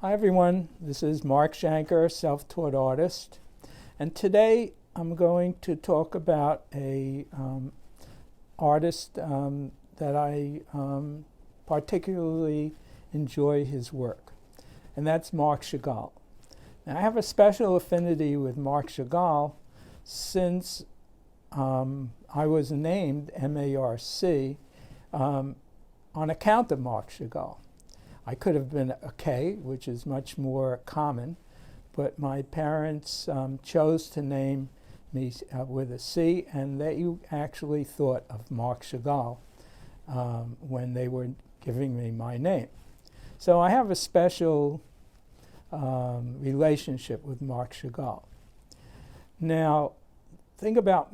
Hi everyone, this is Marc Shanker, self-taught artist, and today I'm going to talk about a artist that I particularly enjoy his work, and that's Marc Chagall. Now, I have a special affinity with Marc Chagall since I was named M-A-R-C on account of Marc Chagall. I could have been a K, which is much more common, but my parents chose to name me with a C, and they actually thought of Marc Chagall when they were giving me my name. So I have a special relationship with Marc Chagall. Now, thing about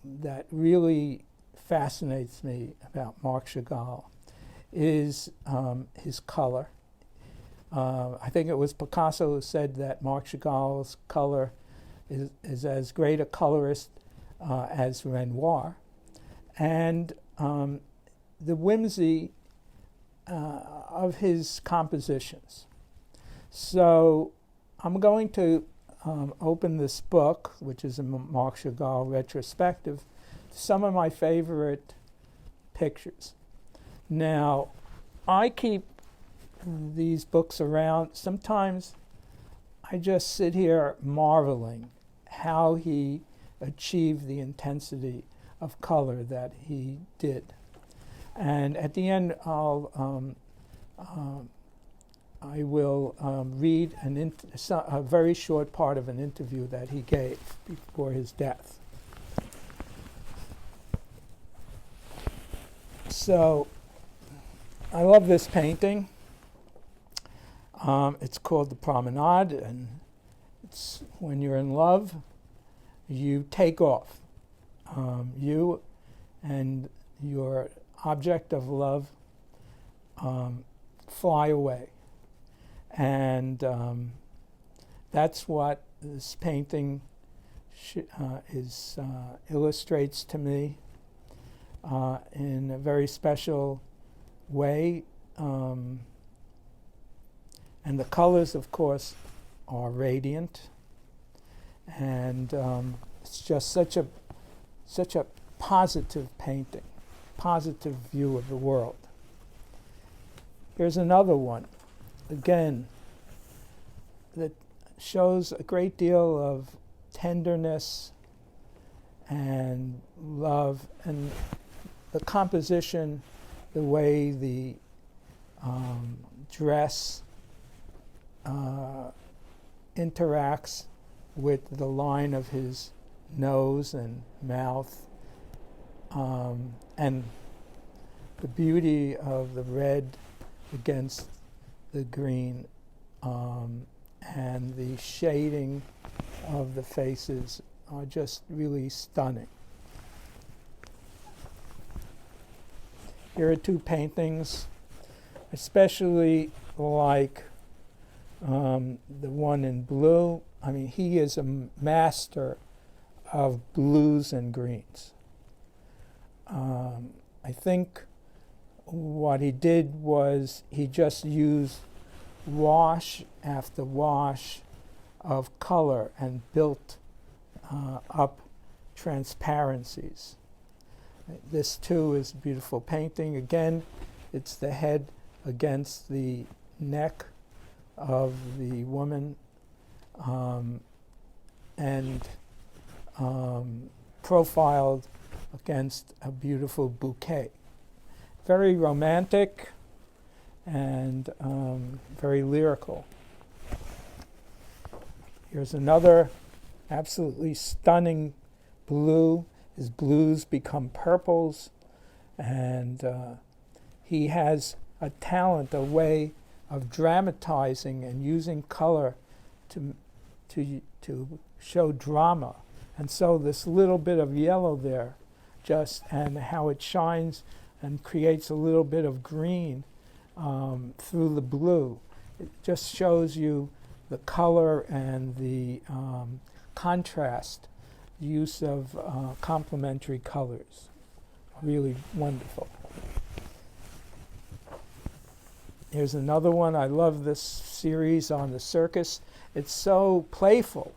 that really fascinates me about Marc Chagall is his color. I think it was Picasso who said that Marc Chagall's color is as great a colorist as Renoir. And the whimsy of his compositions. So I'm going to open this book, which is a Marc Chagall retrospective, to some of my favorite pictures. Now, I keep these books around. Sometimes I just sit here marveling how he achieved the intensity of color that he did. And at the end, I will read a very short part of an interview that he gave before his death. So, I love this painting. It's called The Promenade, and it's when you're in love, you take off. You and your object of love fly away. And that's what this painting illustrates to me in a very special way. And the colors, of course, are radiant, and it's just such a positive painting, positive view of the world. Here's another one, again, that shows a great deal of tenderness and love, and the composition, the way the dress interacts with the line of his nose and mouth, and the beauty of the red against the green, and the shading of the faces are just really stunning. Here are two paintings, especially like the one in blue. I mean, he is a master of blues and greens. I think what he did was he just used wash after wash of color and built up transparencies. This too is a beautiful painting. Again, it's the head against the neck of the woman, and profiled against a beautiful bouquet. Very romantic and very lyrical. Here's another absolutely stunning blue. His blues become purples, and he has a talent, a way of dramatizing and using color to show drama. And so this little bit of yellow there, and how it shines and creates a little bit of green through the blue. It just shows you the color and the contrast, use of complementary colors. Really wonderful. Here's another one. I love this series on the circus. It's so playful.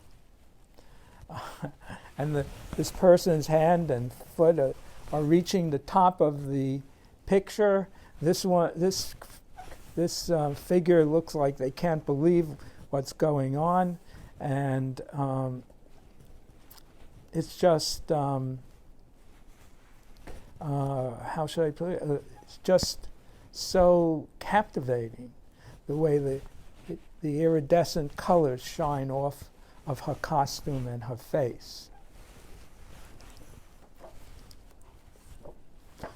And this person's hand and foot are reaching the top of the picture. This figure looks like they can't believe what's going on, and it's just how should I put it? It's just so captivating, the way the iridescent colors shine off of her costume and her face.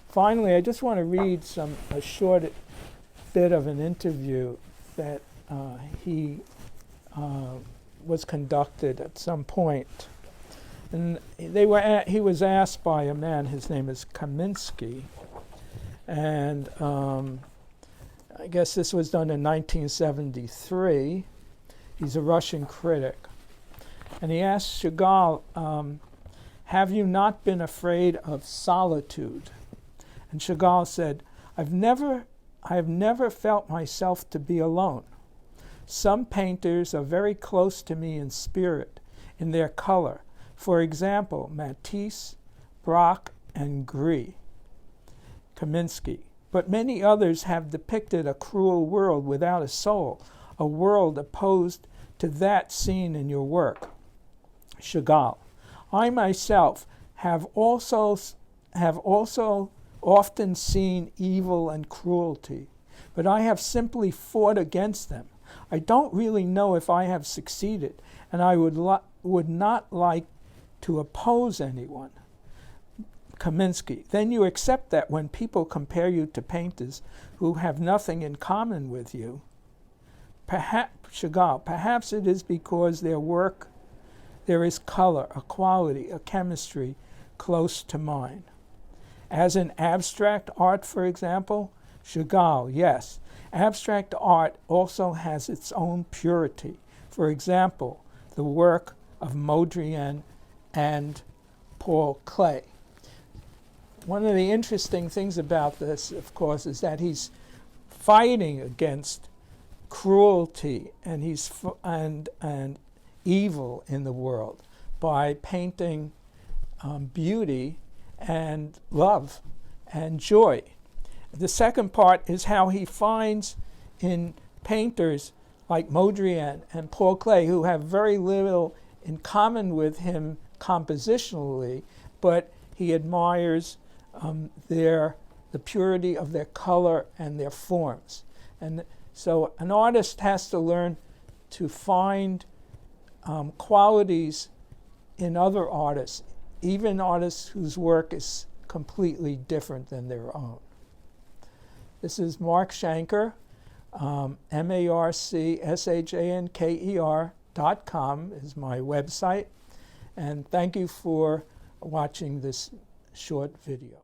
Finally, I just want to read a short bit of an interview that he was conducted at some point. And he was asked by a man, his name is Kaminsky, and I guess this was done in 1973. He's a Russian critic. And he asked Chagall, have you not been afraid of solitude? And Chagall said, I have never felt myself to be alone. Some painters are very close to me in spirit, in their color. For example, Matisse, Braque, and Gris. Kaminsky. But many others have depicted a cruel world without a soul, a world opposed to that seen in your work. Chagall. I myself have also often seen evil and cruelty, but I have simply fought against them. I don't really know if I have succeeded, and I would not like to oppose anyone. Kaminsky. Then you accept that when people compare you to painters who have nothing in common with you. Chagall. Perhaps it is because their work, there is color, a quality, a chemistry close to mine. As in abstract art, for example, Chagall, yes. Abstract art also has its own purity. For example, the work of Mondrian and Paul Klee. One of the interesting things about this, of course, is that he's fighting against cruelty and and evil in the world by painting beauty and love and joy. The second part is how he finds in painters like Mondrian and Paul Klee, who have very little in common with him compositionally, but he admires the purity of their color and their forms. And so an artist has to learn to find qualities in other artists, even artists whose work is completely different than their own. This is Marc Shanker, MarcShanker.com is my website. And thank you for watching this short video.